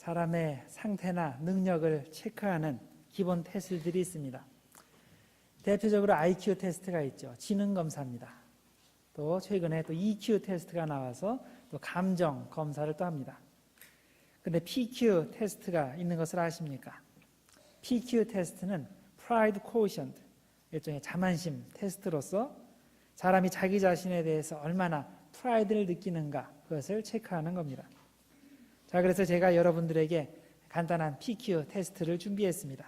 사람의 상태나 능력을 체크하는 기본 테스트들이 있습니다. 대표적으로 IQ 테스트가 있죠. 지능 검사입니다. 또 최근에 또 EQ 테스트가 나와서 또 감정 검사를 또 합니다. 근데 PQ 테스트가 있는 것을 아십니까? PQ 테스트는 Pride Quotient, 일종의 자만심 테스트로서 사람이 자기 자신에 대해서 얼마나 프라이드를 느끼는가, 그것을 체크하는 겁니다. 자, 그래서 제가 여러분들에게 간단한 PQ 테스트를 준비했습니다.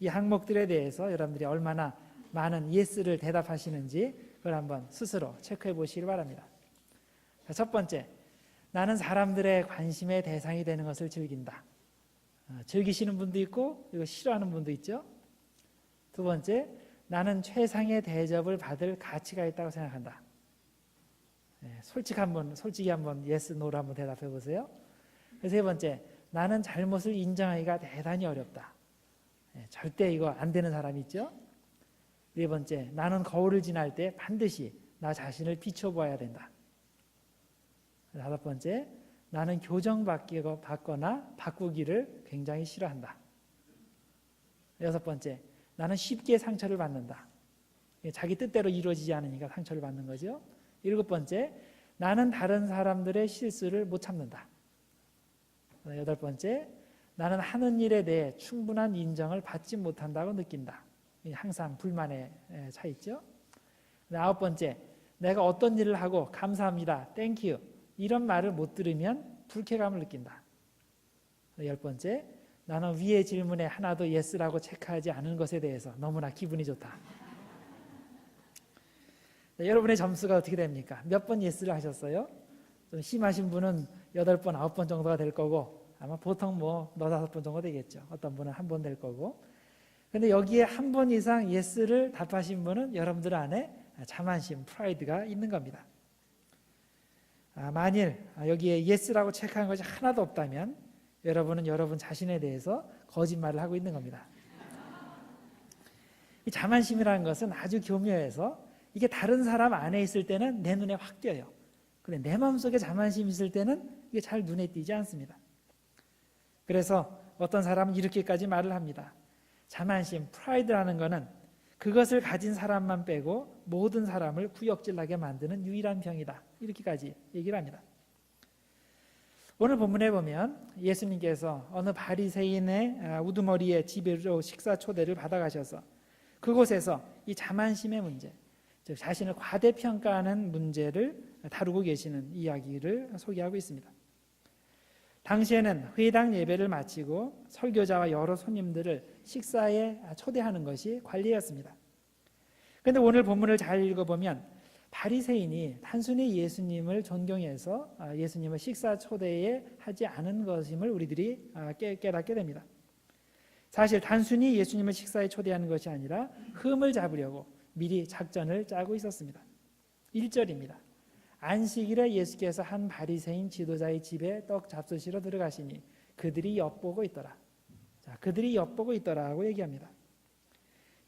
이 항목들에 대해서 여러분들이 얼마나 많은 예스를 대답하시는지 그걸 한번 스스로 체크해 보시길 바랍니다. 자, 첫 번째, 나는 사람들의 관심의 대상이 되는 것을 즐긴다. 즐기시는 분도 있고 이거 싫어하는 분도 있죠. 두 번째, 나는 최상의 대접을 받을 가치가 있다고 생각한다. 솔직히 한번 예스, 노로 한번 대답해 보세요. 세 번째, 나는 잘못을 인정하기가 대단히 어렵다. 절대 이거 안 되는 사람이 있죠. 네 번째, 나는 거울을 지날 때 반드시 나 자신을 비춰보아야 된다. 다섯 번째, 나는 교정받거나 바꾸기를 굉장히 싫어한다. 여섯 번째, 나는 쉽게 상처를 받는다. 자기 뜻대로 이루어지지 않으니까 상처를 받는 거죠. 일곱 번째, 나는 다른 사람들의 실수를 못 참는다. 여덟 번째, 나는 하는 일에 대해 충분한 인정을 받지 못한다고 느낀다. 항상 불만에 차 있죠. 아홉 번째, 내가 어떤 일을 하고 감사합니다, 땡큐 이런 말을 못 들으면 불쾌감을 느낀다. 열 번째, 나는 위의 질문에 하나도 예스라고 체크하지 않은 것에 대해서 너무나 기분이 좋다. 여러분의 점수가 어떻게 됩니까? 몇 번 예스를 하셨어요? 좀 심하신 분은 8번, 9번 정도가 될 거고 아마 보통 4-5번 정도 되겠죠. 어떤 분은 1번 될 거고. 근데 여기에 1번 이상 예스를 답하신 분은 여러분들 안에 자만심, 프라이드가 있는 겁니다. 만일 여기에 예스라고 체크한 것이 하나도 없다면 여러분은 여러분 자신에 대해서 거짓말을 하고 있는 겁니다. 이 자만심이라는 것은 아주 교묘해서 이게 다른 사람 안에 있을 때는 내 눈에 확 띄어요. 근데 내 마음속에 자만심이 있을 때는 이게 잘 눈에 띄지 않습니다. 그래서 어떤 사람은 이렇게까지 말을 합니다. 자만심, 프라이드라는 것은 그것을 가진 사람만 빼고 모든 사람을 구역질나게 만드는 유일한 병이다. 이렇게까지 얘기를 합니다. 오늘 본문에 보면 예수님께서 어느 바리새인의 우두머리의 집으로 식사 초대를 받아가셔서 그곳에서 이 자만심의 문제, 즉 자신을 과대평가하는 문제를 다루고 계시는 이야기를 소개하고 있습니다. 당시에는 회당 예배를 마치고 설교자와 여러 손님들을 식사에 초대하는 것이 관례였습니다. 그런데 오늘 본문을 잘 읽어보면 바리새인이 단순히 예수님을 존경해서 예수님을 식사 초대에 하지 않은 것임을 우리들이 깨닫게 됩니다. 사실 단순히 예수님을 식사에 초대하는 것이 아니라 흠을 잡으려고 미리 작전을 짜고 있었습니다. 1절입니다. 안식일에 예수께서 한 바리새인 지도자의 집에 떡 잡수시러 들어가시니 그들이 엿보고 있더라. 자, 그들이 엿보고 있더라고 얘기합니다.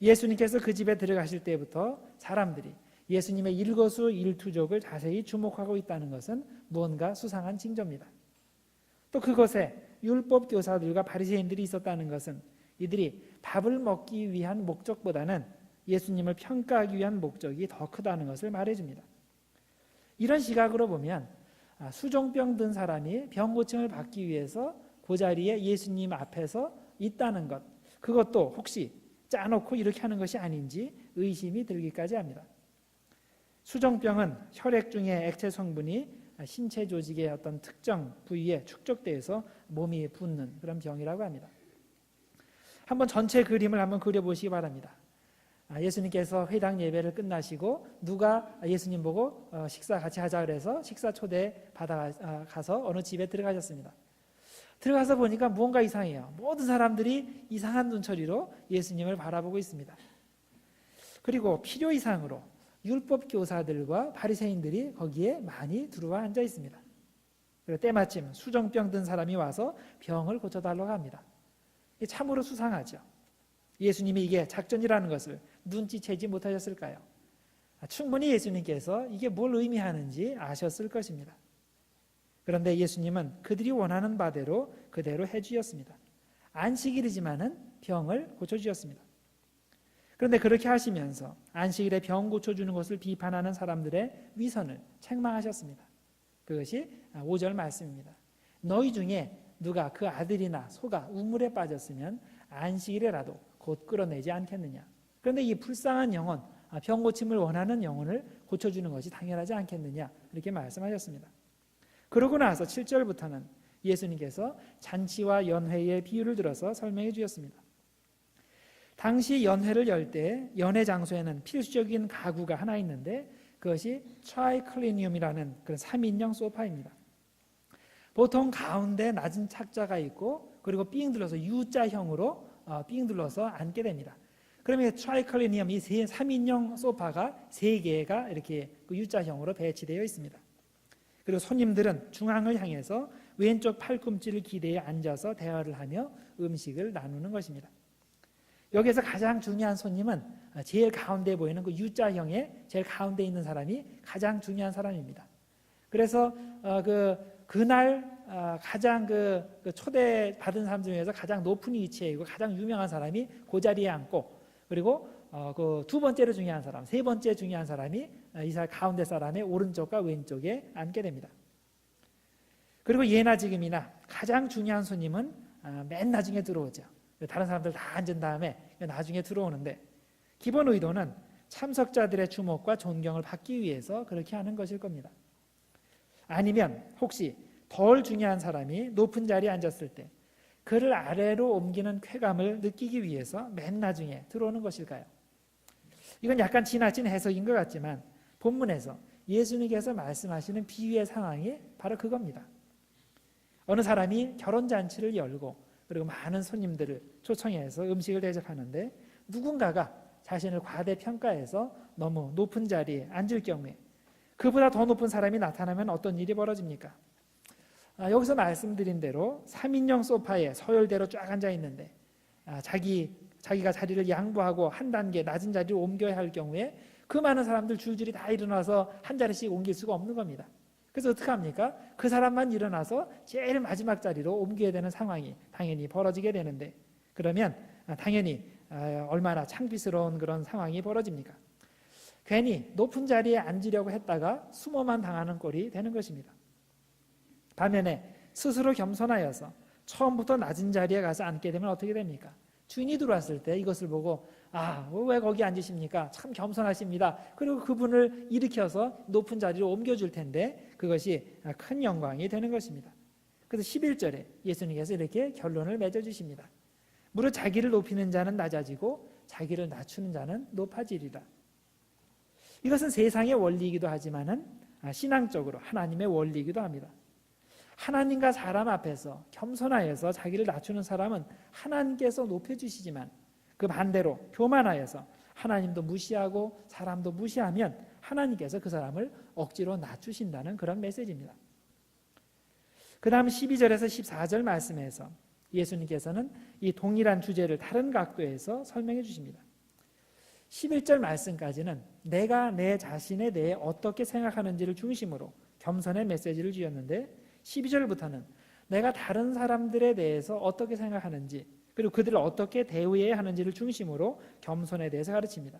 예수님께서 그 집에 들어가실 때부터 사람들이 예수님의 일거수일투족을 자세히 주목하고 있다는 것은 무언가 수상한 징조입니다. 또 그것에 율법 교사들과 바리새인들이 있었다는 것은 이들이 밥을 먹기 위한 목적보다는 예수님을 평가하기 위한 목적이 더 크다는 것을 말해줍니다. 이런 시각으로 보면 수종병 든 사람이 병 고침을 받기 위해서 그 자리에 예수님 앞에서 있다는 것, 그것도 혹시 짜놓고 이렇게 하는 것이 아닌지 의심이 들기까지 합니다. 수종병은 혈액 중의 액체 성분이 신체 조직의 어떤 특정 부위에 축적돼서 몸이 붓는 그런 병이라고 합니다. 한번 전체 그림을 한번 그려보시기 바랍니다. 예수님께서 회당 예배를 끝나시고 누가 예수님 보고 식사 같이 하자 그래서 식사 초대 받아가서 어느 집에 들어가셨습니다. 들어가서 보니까 무언가 이상해요. 모든 사람들이 이상한 눈초리로 예수님을 바라보고 있습니다. 그리고 필요 이상으로 율법 교사들과 바리새인들이 거기에 많이 들어와 앉아 있습니다. 그리고 때마침 수종병 든 사람이 와서 병을 고쳐달라고 합니다. 참으로 수상하죠. 예수님이 이게 작전이라는 것을 눈치채지 못하셨을까요? 충분히 예수님께서 이게 뭘 의미하는지 아셨을 것입니다. 그런데 예수님은 그들이 원하는 바대로 그대로 해주셨습니다. 안식일이지만은 병을 고쳐주셨습니다. 그런데 그렇게 하시면서 안식일에 병 고쳐주는 것을 비판하는 사람들의 위선을 책망하셨습니다. 그것이 5절 말씀입니다. 너희 중에 누가 그 아들이나 소가 우물에 빠졌으면 안식일에라도 곧 끌어내지 않겠느냐. 그런데 이 불쌍한 영혼, 병 고침을 원하는 영혼을 고쳐주는 것이 당연하지 않겠느냐, 이렇게 말씀하셨습니다. 그러고 나서 7절부터는 예수님께서 잔치와 연회의 비유를 들어서 설명해 주셨습니다. 당시 연회를 열 때 연회 장소에는 필수적인 가구가 하나 있는데 그것이 트라이클리니움이라는 그런 3인용 소파입니다. 보통 가운데 낮은 착자가 있고 그리고 삥 둘러서 U자형으로 삥 둘러서 앉게 됩니다. 그러면 트라이클리니움, 이 3인용 소파가 3개가 이렇게 U자형으로 배치되어 있습니다. 그리고 손님들은 중앙을 향해서 왼쪽 팔꿈치를 기대에 앉아서 대화를 하며 음식을 나누는 것입니다. 여기서 가장 중요한 손님은 제일 가운데 보이는 그 U자형의 제일 가운데 있는 사람이 가장 중요한 사람입니다. 그래서 그날 가장 초대 받은 사람 중에서 가장 높은 위치에 있고 가장 유명한 사람이 그 자리에 앉고, 그리고 그 두 번째로 중요한 사람, 세 번째 중요한 사람이 이 가운데 사람의 오른쪽과 왼쪽에 앉게 됩니다. 그리고 예나 지금이나 가장 중요한 손님은 맨 나중에 들어오죠. 다른 사람들 다 앉은 다음에 나중에 들어오는데, 기본 의도는 참석자들의 주목과 존경을 받기 위해서 그렇게 하는 것일 겁니다. 아니면 혹시 덜 중요한 사람이 높은 자리에 앉았을 때 그를 아래로 옮기는 쾌감을 느끼기 위해서 맨 나중에 들어오는 것일까요? 이건 약간 지나친 해석인 것 같지만 본문에서 예수님께서 말씀하시는 비유의 상황이 바로 그겁니다. 어느 사람이 결혼잔치를 열고 그리고 많은 손님들을 초청해서 음식을 대접하는데 누군가가 자신을 과대평가해서 너무 높은 자리에 앉을 경우에 그보다 더 높은 사람이 나타나면 어떤 일이 벌어집니까? 여기서 말씀드린 대로 3인용 소파에 서열대로 쫙 앉아 있는데 자기가 자리를 양보하고 한 단계 낮은 자리로 옮겨야 할 경우에 그 많은 사람들 줄줄이 다 일어나서 한 자리씩 옮길 수가 없는 겁니다. 그래서 어떻게 합니까? 그 사람만 일어나서 제일 마지막 자리로 옮겨야 되는 상황이 당연히 벌어지게 되는데, 그러면 당연히 얼마나 창피스러운 그런 상황이 벌어집니까? 괜히 높은 자리에 앉으려고 했다가 수모만 당하는 꼴이 되는 것입니다. 반면에 스스로 겸손하여서 처음부터 낮은 자리에 가서 앉게 되면 어떻게 됩니까? 주인이 들어왔을 때 이것을 보고 왜 거기 앉으십니까? 참 겸손하십니다. 그리고 그분을 일으켜서 높은 자리로 옮겨줄 텐데 그것이 큰 영광이 되는 것입니다. 그래서 11절에 예수님께서 이렇게 결론을 맺어주십니다. 무릇 자기를 높이는 자는 낮아지고 자기를 낮추는 자는 높아지리라. 이것은 세상의 원리이기도 하지만은 신앙적으로 하나님의 원리이기도 합니다. 하나님과 사람 앞에서 겸손하여서 자기를 낮추는 사람은 하나님께서 높여주시지만 그 반대로 교만하여서 하나님도 무시하고 사람도 무시하면 하나님께서 그 사람을 억지로 낮추신다는 그런 메시지입니다. 그 다음 12절에서 14절 말씀에서 예수님께서는 이 동일한 주제를 다른 각도에서 설명해 주십니다. 11절 말씀까지는 내가 내 자신에 대해 어떻게 생각하는지를 중심으로 겸손의 메시지를 주었는데 12절부터는 내가 다른 사람들에 대해서 어떻게 생각하는지 그리고 그들을 어떻게 대우해야 하는지를 중심으로 겸손에 대해서 가르칩니다.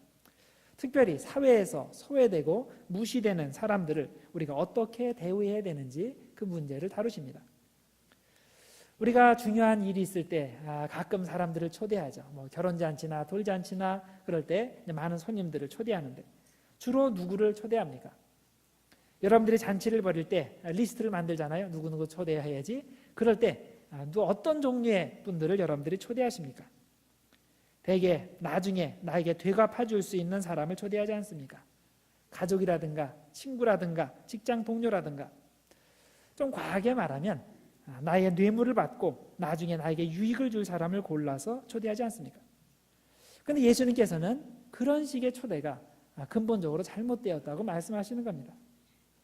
특별히 사회에서 소외되고 무시되는 사람들을 우리가 어떻게 대우해야 되는지 그 문제를 다루십니다. 우리가 중요한 일이 있을 때 가끔 사람들을 초대하죠. 결혼잔치나 돌잔치나 그럴 때 많은 손님들을 초대하는데 주로 누구를 초대합니까? 여러분들이 잔치를 벌일 때 리스트를 만들잖아요. 누구누구 초대해야지. 그럴 때 어떤 종류의 분들을 여러분들이 초대하십니까? 대개 나중에 나에게 되갚아 줄 수 있는 사람을 초대하지 않습니까? 가족이라든가 친구라든가 직장 동료라든가, 좀 과하게 말하면 나의 뇌물을 받고 나중에 나에게 유익을 줄 사람을 골라서 초대하지 않습니까? 그런데 예수님께서는 그런 식의 초대가 근본적으로 잘못되었다고 말씀하시는 겁니다.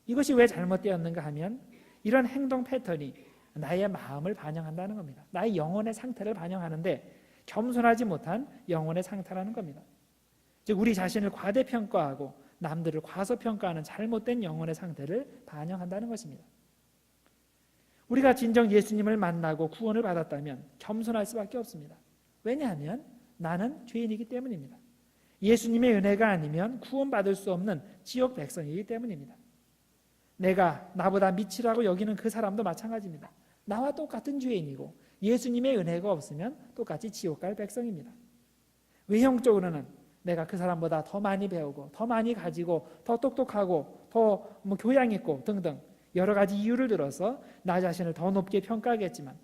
이것이 왜 잘못되었는가 하면 이런 행동 패턴이 나의 마음을 반영한다는 겁니다. 나의 영혼의 상태를 반영하는데 겸손하지 못한 영혼의 상태라는 겁니다. 즉 우리 자신을 과대평가하고 남들을 과소평가하는 잘못된 영혼의 상태를 반영한다는 것입니다. 우리가 진정 예수님을 만나고 구원을 받았다면 겸손할 수밖에 없습니다. 왜냐하면 나는 죄인이기 때문입니다. 예수님의 은혜가 아니면 구원받을 수 없는 지옥 백성이기 때문입니다. 내가 나보다 미치라고 여기는 그 사람도 마찬가지입니다. 나와 똑같은 죄인이고 예수님의 은혜가 없으면 똑같이 지옥 갈 백성입니다. 외형적으로는 내가 그 사람보다 더 많이 배우고 더 많이 가지고 더 똑똑하고 더 교양 있고 등등 여러 가지 이유를 들어서 나 자신을 더 높게 평가하겠지만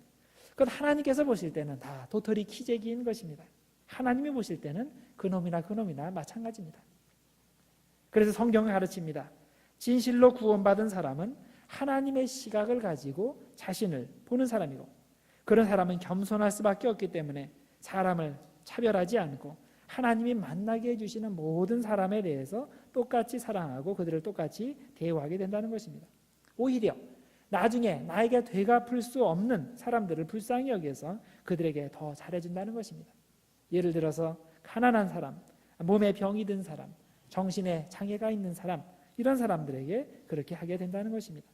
그건 하나님께서 보실 때는 다 도토리 키재기인 것입니다. 하나님이 보실 때는 그놈이나 마찬가지입니다. 그래서 성경은 가르칩니다. 진실로 구원받은 사람은 하나님의 시각을 가지고 자신을 보는 사람이고 그런 사람은 겸손할 수밖에 없기 때문에 사람을 차별하지 않고 하나님이 만나게 해주시는 모든 사람에 대해서 똑같이 사랑하고 그들을 똑같이 대우하게 된다는 것입니다. 오히려 나중에 나에게 되갚을 수 없는 사람들을 불쌍히 여겨서 그들에게 더 잘해준다는 것입니다. 예를 들어서 가난한 사람, 몸에 병이 든 사람, 정신에 장애가 있는 사람 이런 사람들에게 그렇게 하게 된다는 것입니다.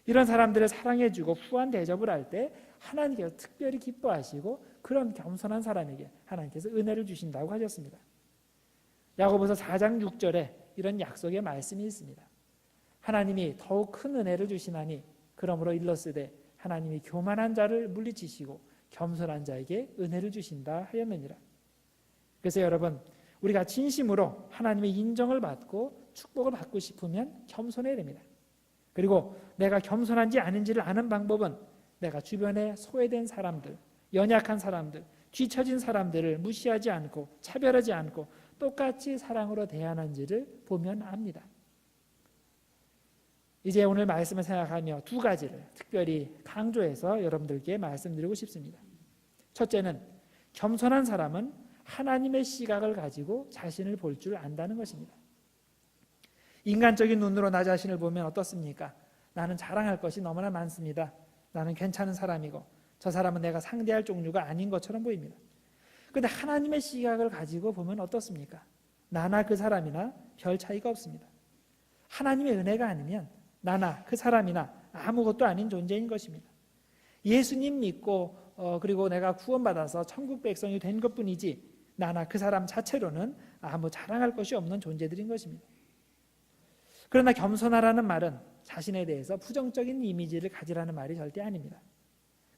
이런 사람들을 사랑해주고 후한 대접을 할 때 하나님께서 특별히 기뻐하시고 그런 겸손한 사람에게 하나님께서 은혜를 주신다고 하셨습니다. 야고보서 4장 6절에 이런 약속의 말씀이 있습니다. 하나님이 더욱 큰 은혜를 주시나니 그러므로 일렀으되 하나님이 교만한 자를 물리치시고 겸손한 자에게 은혜를 주신다 하였느니라. 그래서 여러분 우리가 진심으로 하나님의 인정을 받고 축복을 받고 싶으면 겸손해야 됩니다. 그리고 내가 겸손한지 아닌지를 아는 방법은 내가 주변에 소외된 사람들, 연약한 사람들, 뒤처진 사람들을 무시하지 않고 차별하지 않고 똑같이 사랑으로 대하는지를 보면 압니다. 이제 오늘 말씀을 생각하며 두 가지를 특별히 강조해서 여러분들께 말씀드리고 싶습니다. 첫째는 겸손한 사람은 하나님의 시각을 가지고 자신을 볼 줄 안다는 것입니다. 인간적인 눈으로 나 자신을 보면 어떻습니까? 나는 자랑할 것이 너무나 많습니다. 나는 괜찮은 사람이고 저 사람은 내가 상대할 종류가 아닌 것처럼 보입니다. 그런데 하나님의 시각을 가지고 보면 어떻습니까? 나나 그 사람이나 별 차이가 없습니다. 하나님의 은혜가 아니면 나나 그 사람이나 아무것도 아닌 존재인 것입니다. 예수님 믿고 그리고 내가 구원받아서 천국 백성이 된 것뿐이지 나나 그 사람 자체로는 아무 자랑할 것이 없는 존재들인 것입니다. 그러나 겸손하라는 말은 자신에 대해서 부정적인 이미지를 가지라는 말이 절대 아닙니다.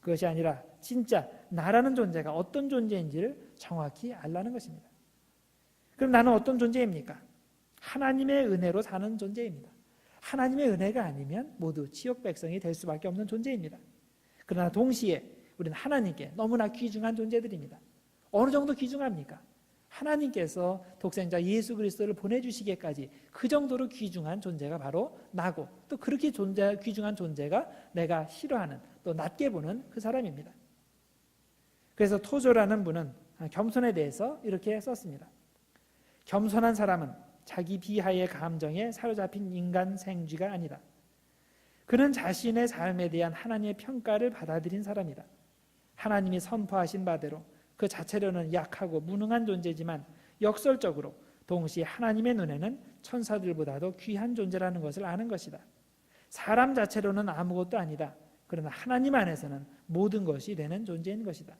그것이 아니라 진짜 나라는 존재가 어떤 존재인지를 정확히 알라는 것입니다. 그럼 나는 어떤 존재입니까? 하나님의 은혜로 사는 존재입니다. 하나님의 은혜가 아니면 모두 지옥 백성이 될 수밖에 없는 존재입니다. 그러나 동시에 우리는 하나님께 너무나 귀중한 존재들입니다. 어느 정도 귀중합니까? 하나님께서 독생자 예수 그리스도를 보내주시기까지 그 정도로 귀중한 존재가 바로 나고 또 그렇게 귀중한 존재가 내가 싫어하는 또 낮게 보는 그 사람입니다. 그래서 토조라는 분은 겸손에 대해서 이렇게 썼습니다. 겸손한 사람은 자기 비하의 감정에 사로잡힌 인간 생쥐가 아니다. 그는 자신의 삶에 대한 하나님의 평가를 받아들인 사람이다. 하나님이 선포하신 바대로 그 자체로는 약하고 무능한 존재지만 역설적으로 동시에 하나님의 눈에는 천사들보다도 귀한 존재라는 것을 아는 것이다. 사람 자체로는 아무것도 아니다. 그러나 하나님 안에서는 모든 것이 되는 존재인 것이다.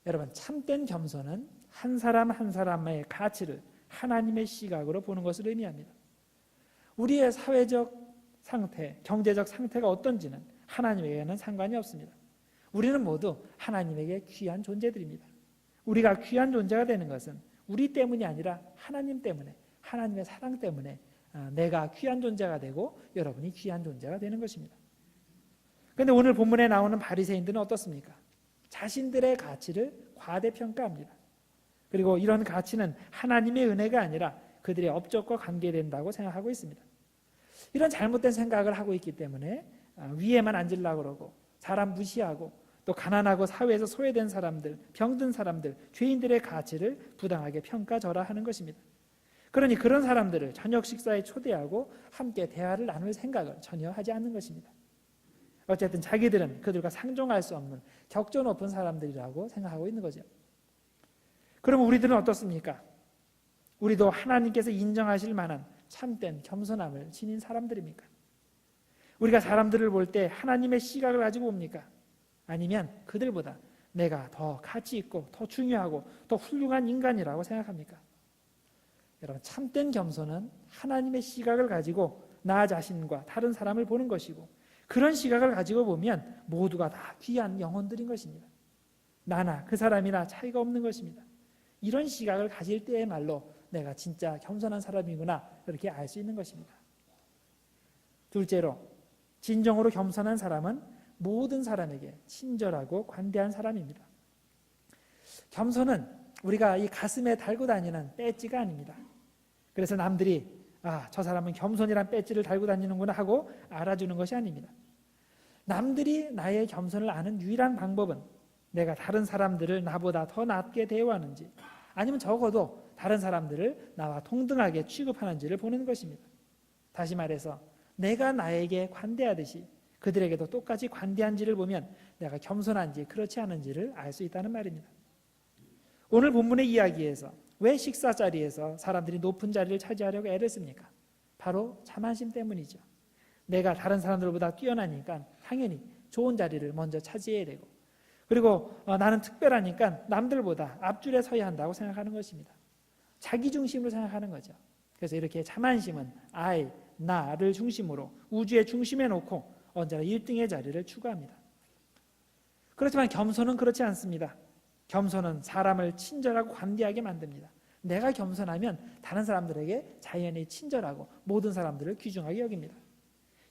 여러분, 참된 겸손은 한 사람 한 사람의 가치를 하나님의 시각으로 보는 것을 의미합니다. 우리의 사회적 상태, 경제적 상태가 어떤지는 하나님에게는 상관이 없습니다. 우리는 모두 하나님에게 귀한 존재들입니다. 우리가 귀한 존재가 되는 것은 우리 때문이 아니라 하나님 때문에, 하나님의 사랑 때문에 내가 귀한 존재가 되고 여러분이 귀한 존재가 되는 것입니다. 그런데 오늘 본문에 나오는 바리새인들은 어떻습니까? 자신들의 가치를 과대평가합니다. 그리고 이런 가치는 하나님의 은혜가 아니라 그들의 업적과 관계된다고 생각하고 있습니다. 이런 잘못된 생각을 하고 있기 때문에 위에만 앉으려고 그러고 사람 무시하고 또 가난하고 사회에서 소외된 사람들, 병든 사람들, 죄인들의 가치를 부당하게 평가절하하는 것입니다. 그러니 그런 사람들을 저녁 식사에 초대하고 함께 대화를 나눌 생각을 전혀 하지 않는 것입니다. 어쨌든 자기들은 그들과 상종할 수 없는 격조 높은 사람들이라고 생각하고 있는 거죠. 그럼 우리들은 어떻습니까? 우리도 하나님께서 인정하실 만한 참된 겸손함을 지닌 사람들입니까? 우리가 사람들을 볼 때 하나님의 시각을 가지고 봅니까? 아니면 그들보다 내가 더 가치 있고 더 중요하고 더 훌륭한 인간이라고 생각합니까? 여러분, 참된 겸손은 하나님의 시각을 가지고 나 자신과 다른 사람을 보는 것이고, 그런 시각을 가지고 보면 모두가 다 귀한 영혼들인 것입니다. 나나 그 사람이나 차이가 없는 것입니다. 이런 시각을 가질 때야말로 내가 진짜 겸손한 사람이구나, 그렇게 알 수 있는 것입니다. 둘째로, 진정으로 겸손한 사람은 모든 사람에게 친절하고 관대한 사람입니다. 겸손은 우리가 이 가슴에 달고 다니는 배지가 아닙니다. 그래서 남들이 저 사람은 겸손이란 배지를 달고 다니는구나 하고 알아주는 것이 아닙니다. 남들이 나의 겸손을 아는 유일한 방법은 내가 다른 사람들을 나보다 더 낮게 대우하는지, 아니면 적어도 다른 사람들을 나와 동등하게 취급하는지를 보는 것입니다. 다시 말해서 내가 나에게 관대하듯이 그들에게도 똑같이 관대한지를 보면 내가 겸손한지 그렇지 않은지를 알 수 있다는 말입니다. 오늘 본문의 이야기에서 왜 식사 자리에서 사람들이 높은 자리를 차지하려고 애를 씁니까? 바로 자만심 때문이죠. 내가 다른 사람들보다 뛰어나니까 당연히 좋은 자리를 먼저 차지해야 되고, 그리고 나는 특별하니까 남들보다 앞줄에 서야 한다고 생각하는 것입니다. 자기 중심으로 생각하는 거죠. 그래서 이렇게 자만심은 나를 중심으로 우주의 중심에 놓고 언제나 1등의 자리를 추구합니다. 그렇지만 겸손은 그렇지 않습니다. 겸손은 사람을 친절하고 관대하게 만듭니다. 내가 겸손하면 다른 사람들에게 자연히 친절하고 모든 사람들을 귀중하게 여깁니다.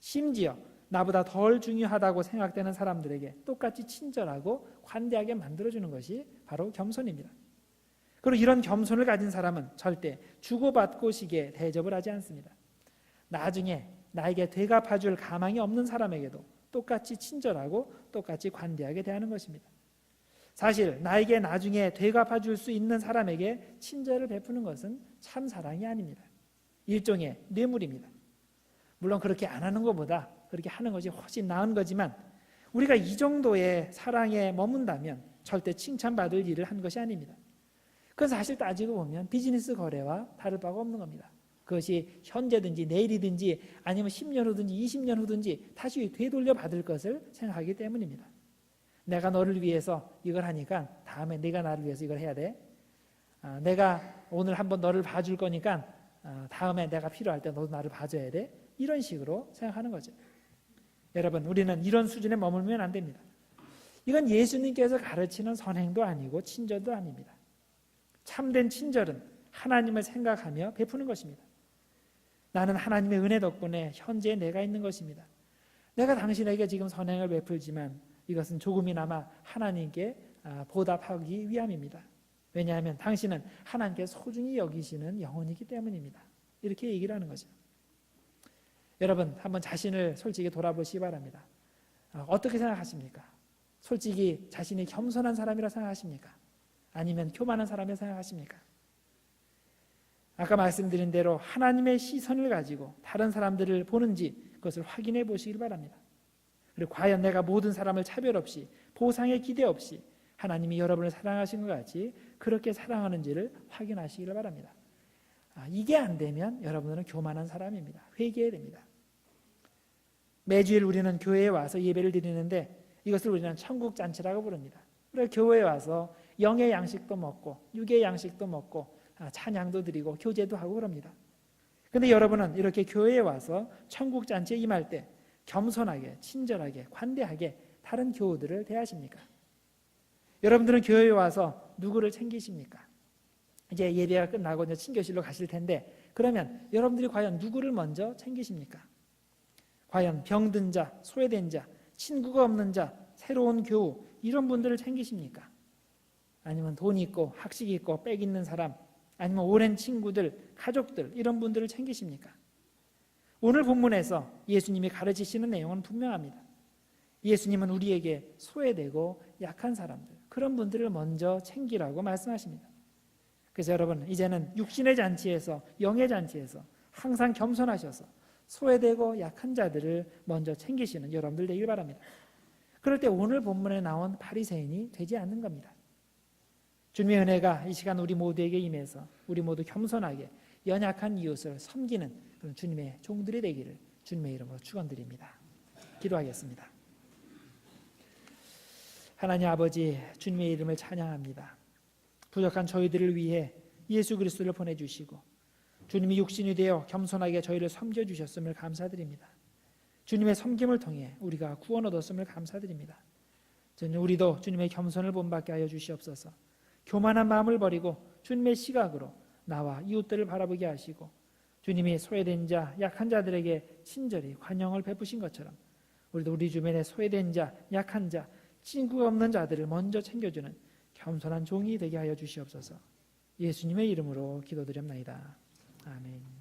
심지어 나보다 덜 중요하다고 생각되는 사람들에게 똑같이 친절하고 관대하게 만들어주는 것이 바로 겸손입니다. 그리고 이런 겸손을 가진 사람은 절대 주고받고 식의 대접을 하지 않습니다. 나중에 나에게 되갚아줄 가망이 없는 사람에게도 똑같이 친절하고 똑같이 관대하게 대하는 것입니다. 사실 나에게 나중에 되갚아줄 수 있는 사람에게 친절을 베푸는 것은 참 사랑이 아닙니다. 일종의 뇌물입니다. 물론 그렇게 안 하는 것보다 그렇게 하는 것이 훨씬 나은 거지만, 우리가 이 정도의 사랑에 머문다면 절대 칭찬받을 일을 한 것이 아닙니다. 그건 사실 따지고 보면 비즈니스 거래와 다를 바가 없는 겁니다. 그것이 현재든지 내일이든지 아니면 10년 후든지 20년 후든지 다시 되돌려 받을 것을 생각하기 때문입니다. 내가 너를 위해서 이걸 하니까 다음에 네가 나를 위해서 이걸 해야 돼. 내가 오늘 한번 너를 봐줄 거니까 다음에 내가 필요할 때 너도 나를 봐줘야 돼. 이런 식으로 생각하는 거죠. 여러분, 우리는 이런 수준에 머물면 안 됩니다. 이건 예수님께서 가르치는 선행도 아니고 친절도 아닙니다. 참된 친절은 하나님을 생각하며 베푸는 것입니다. 나는 하나님의 은혜 덕분에 현재 내가 있는 것입니다. 내가 당신에게 지금 선행을 베풀지만 이것은 조금이나마 하나님께 보답하기 위함입니다. 왜냐하면 당신은 하나님께 소중히 여기시는 영혼이기 때문입니다. 이렇게 얘기를 하는 거죠. 여러분, 한번 자신을 솔직히 돌아보시기 바랍니다. 어떻게 생각하십니까? 솔직히 자신이 겸손한 사람이라 생각하십니까? 아니면 교만한 사람이라 생각하십니까? 아까 말씀드린 대로 하나님의 시선을 가지고 다른 사람들을 보는지 그것을 확인해 보시길 바랍니다. 그리고 과연 내가 모든 사람을 차별 없이 보상에 기대 없이 하나님이 여러분을 사랑하신 것 같이 그렇게 사랑하는지를 확인하시길 바랍니다. 이게 안 되면 여러분은 교만한 사람입니다. 회개해야 됩니다. 매주일 우리는 교회에 와서 예배를 드리는데 이것을 우리는 천국잔치라고 부릅니다. 그래서 교회에 와서 영의 양식도 먹고 육의 양식도 먹고 찬양도 드리고 교제도 하고 그럽니다. 그런데 여러분은 이렇게 교회에 와서 천국잔치에 임할 때 겸손하게, 친절하게, 관대하게 다른 교우들을 대하십니까? 여러분들은 교회에 와서 누구를 챙기십니까? 이제 예배가 끝나고 이제 친교실로 가실 텐데, 그러면 여러분들이 과연 누구를 먼저 챙기십니까? 과연 병든 자, 소외된 자, 친구가 없는 자, 새로운 교우, 이런 분들을 챙기십니까? 아니면 돈 있고 학식 있고 빽 있는 사람, 아니면 오랜 친구들, 가족들, 이런 분들을 챙기십니까? 오늘 본문에서 예수님이 가르치시는 내용은 분명합니다. 예수님은 우리에게 소외되고 약한 사람들, 그런 분들을 먼저 챙기라고 말씀하십니다. 그래서 여러분, 이제는 육신의 잔치에서, 영의 잔치에서 항상 겸손하셔서 소외되고 약한 자들을 먼저 챙기시는 여러분들 되길 바랍니다. 그럴 때 오늘 본문에 나온 바리새인이 되지 않는 겁니다. 주님의 은혜가 이 시간 우리 모두에게 임해서 우리 모두 겸손하게 연약한 이웃을 섬기는 그런 주님의 종들이 되기를 주님의 이름으로 축원드립니다. 기도하겠습니다. 하나님 아버지, 주님의 이름을 찬양합니다. 부족한 저희들을 위해 예수 그리스도를 보내주시고 주님이 육신이 되어 겸손하게 저희를 섬겨주셨음을 감사드립니다. 주님의 섬김을 통해 우리가 구원 얻었음을 감사드립니다. 우리도 주님의 겸손을 본받게 하여 주시옵소서. 교만한 마음을 버리고 주님의 시각으로 나와 이웃들을 바라보게 하시고 주님이 소외된 자, 약한 자들에게 친절히 관용을 베푸신 것처럼 우리도 우리 주변에 소외된 자, 약한 자, 친구가 없는 자들을 먼저 챙겨주는 겸손한 종이 되게 하여 주시옵소서. 예수님의 이름으로 기도드립나이다. 아멘.